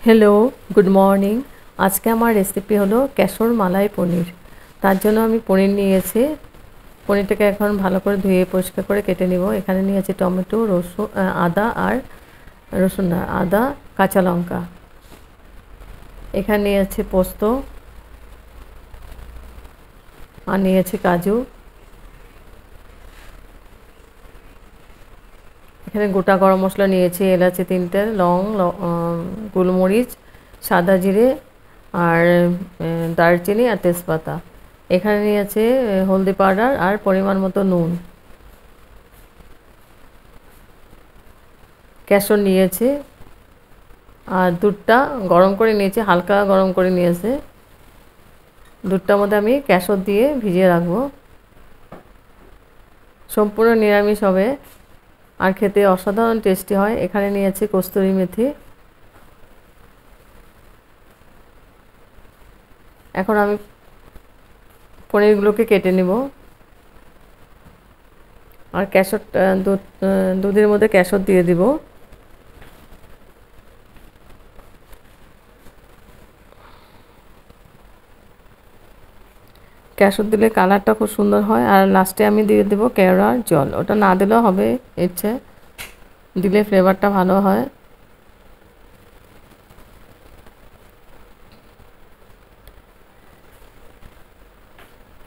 Hello good morning. आज के हमार रेसिपि हलो केशर मलाई पनीर। तार जोन्नो आमी पनीर नियेछि। पनीरटाके एखन भालो करे धुए परिष्कार करे केटे निब। एखाने नियेछि टमेटो रसुन आदा और रसुन ना आदा काँचा लंका। एखाने नियेछि पोस्त और नियेछि काजू। এখানে গোটা গরম মশলা নিয়েছি, এলাচি 3টে, লং, গোলমরিচ, সাদা জিরে আর দারচিনি আর তেজপাতা। এখানে নিয়েছি হলদি পাউডার আর পরিমাণ মতো নুন। কেশর নিয়েছি আর দুধটা গরম করে নিয়েছি, হালকা গরম করে নিয়েছি। দুধটার মধ্যে আমি কেশর দিয়ে ভিজিয়ে রাখবো। সম্পূর্ণ নিরামিষ হবে আর খেতে অসাধারণ টেস্টি হয়। এখানে নিয়েছি কস্তুরি মেথি। এখন আমি পনিরগুলোকে কেটে নিব আর কেশর দুধের মধ্যে কেশর দিয়ে দিব। কেশর দিলে কালারটা খুব সুন্দর হয়। আর লাস্টে আমি দিয়ে দেব কেওড়ার জল। ওটা না দিলেও হবে, ইচ্ছে দিলে ফ্লেভারটা ভালো হয়।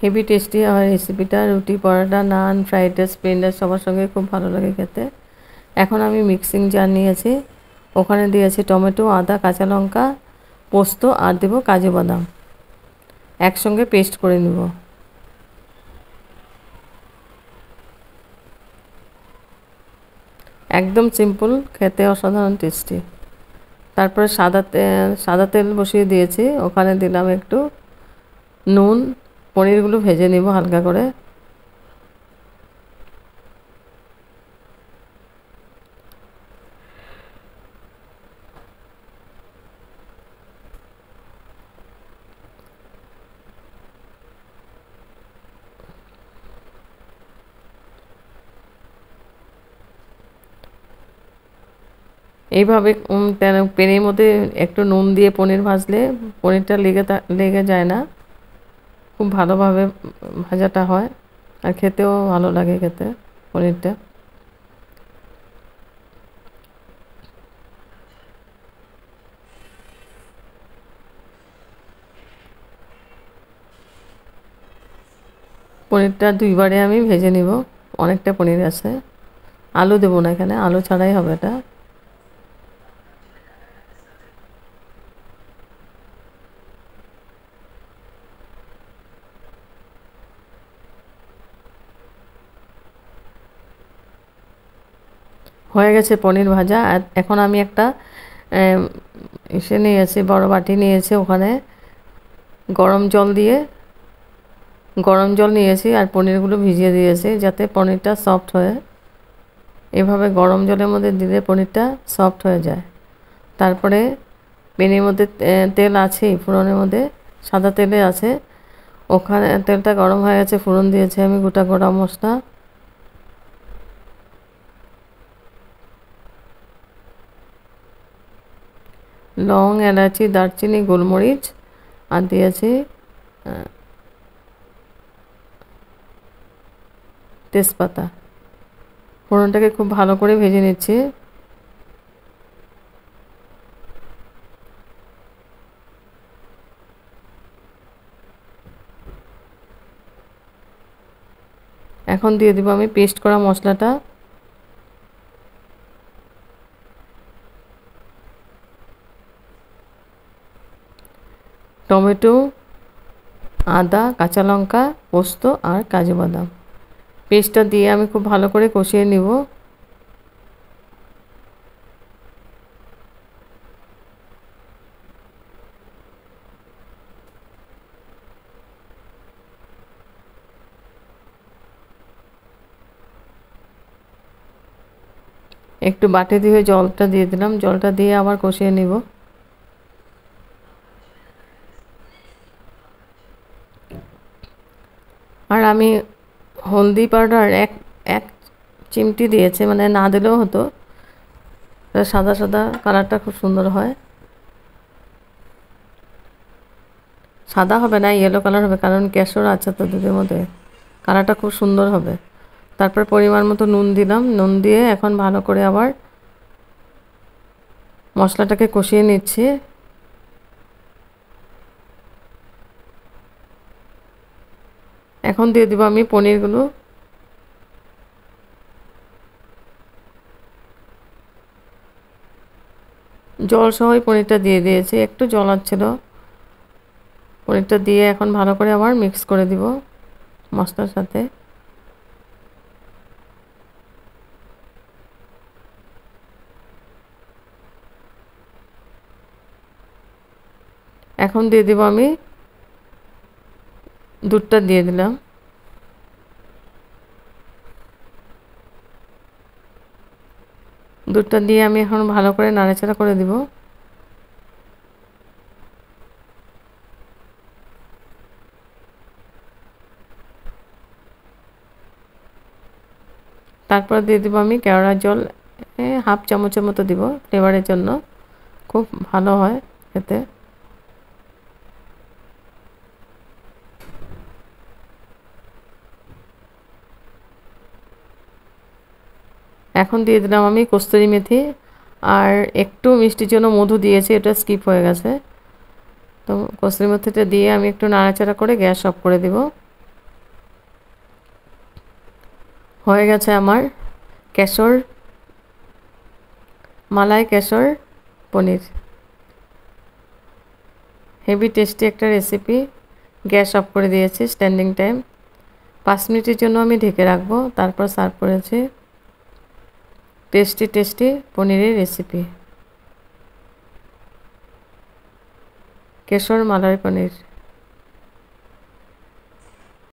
হেভি টেস্টি হয় রেসিপিটা। রুটি, পরোটা, নান, ফ্রাইড রাইস, প্লেন রাইস সবার সঙ্গে খুব ভালো লাগে খেতে। এখন আমি মিক্সিং জার নিয়েছি, ওখানে দিয়েছি টমেটো, আদা, কাঁচা লঙ্কা, পোস্ত আর দেব কাজু বাদাম। একসঙ্গে পেস্ট করে নিব। একদম সিম্পল, খেতে অসাধারণ টেস্টি। তারপরে সাদা তেল বসিয়ে দিয়েছি, ওখানে দিলাম একটু নুন। পনিরগুলো ভেজে নিব হালকা করে। এইভাবে প্যানের মধ্যে একটু নুন দিয়ে পনির ভাজলে পনিরটা লেগে যায় না, খুব ভালোভাবে ভাজাটা হয় আর খেতেও ভালো লাগে খেতে পনিরটা। পনিরটা দুইবারে আমি ভেজে নিব। অনেকটা পনির আছে, আলু দেব না, এখানে আলু ছাড়াই হবে এটা। হয়ে গেছে পনির ভাজা। আর এখন আমি একটা এসে নিয়েছি, বড় বাটি নিয়েছি, ওখানে গরম জল নিয়েছি আর পনিরগুলো ভিজিয়ে দিয়েছি যাতে পনিরটা সফট হয়। এভাবে গরম জলের মধ্যে দিলে পনিরটা সফট হয়ে যায়। তারপরে প্যানের মধ্যে তেল আছে, ফোড়নের মধ্যে সাদা তেলে আছে, ওখানে তেলটা গরম হয়ে গেছে, ফোড়ন দিয়েছি আমি গোটা গরম মশলা, লং, এলাচি, দারচিনি, গোলমরিচ আর দিয়েছি তেজপাতা। ফোড়নটাকে খুব ভালো করে ভেজে নিচ্ছি। এখন দিয়ে দিব আমি পেস্ট করা মশলাটা। টমেটো, আদা, কাঁচা লঙ্কা, পোস্ত আর কাজু বাদাম পেস্টটা দিয়ে আমি খুব ভালো করে কষিয়ে নিব। একটু বাটি দিয়ে জলটা দিয়ে দিলাম, জলটা দিয়ে আবার কষিয়ে নিব। আর আমি হলদি পাউডার এক চিমটি দিয়েছে, মানে না দিলেও হতো, সাদা সাদা কালারটা খুব সুন্দর হয়। সাদা হবে না, ইয়েলো কালার হবে, কারণ কেশর আছে তো দুধের মধ্যে, কালারটা খুব সুন্দর হবে। তারপর পরিমাণ মতো নুন দিলাম, নুন দিয়ে এখন ভালো করে আবার মশলাটাকে কষিয়ে নিচ্ছি। এখন দিয়ে দিব আমি পনিরগুলো। জল সহই পনিরটা দিয়ে দিয়েছি, একটু জল ছিল। পনিরটা দিয়ে এখন ভালো করে আবার মিক্স করে দিব মশলার সাথে। এখন দিয়ে দিব আমি দুধটা দিয়ে দিলাম। দুধটা দিয়ে আমি এখন ভালো করে নাড়াচাড়া করে দিব। তারপর দিয়ে দিব আমি কেওড়া জল, হাফ চামচের মতো দিব ফ্লেভারের জন্য, খুব ভালো হয় খেতে। এখন দিয়ে দিলাম আমি কস্তুরি মেথি, আর একটু মিষ্টির জন্য মধু দিয়েছি, এটা স্কিপ হয়ে গেছে। তো কস্তুরি মেথিটা দিয়ে আমি একটু নাড়াচাড়া করে গ্যাস অফ করে দিব। হয়ে গেছে আমার কেশর মালাই কেশর পনির। হেভি টেস্টি একটা রেসিপি। গ্যাস অফ করে দিয়েছি, স্ট্যান্ডিং টাইম 5 মিনিটের জন্য আমি ঢেকে রাখবো, তারপর সার্ভ করেছি টেস্টি টেস্টি পনিরের রেসিপি, কেশর মালাই পনির।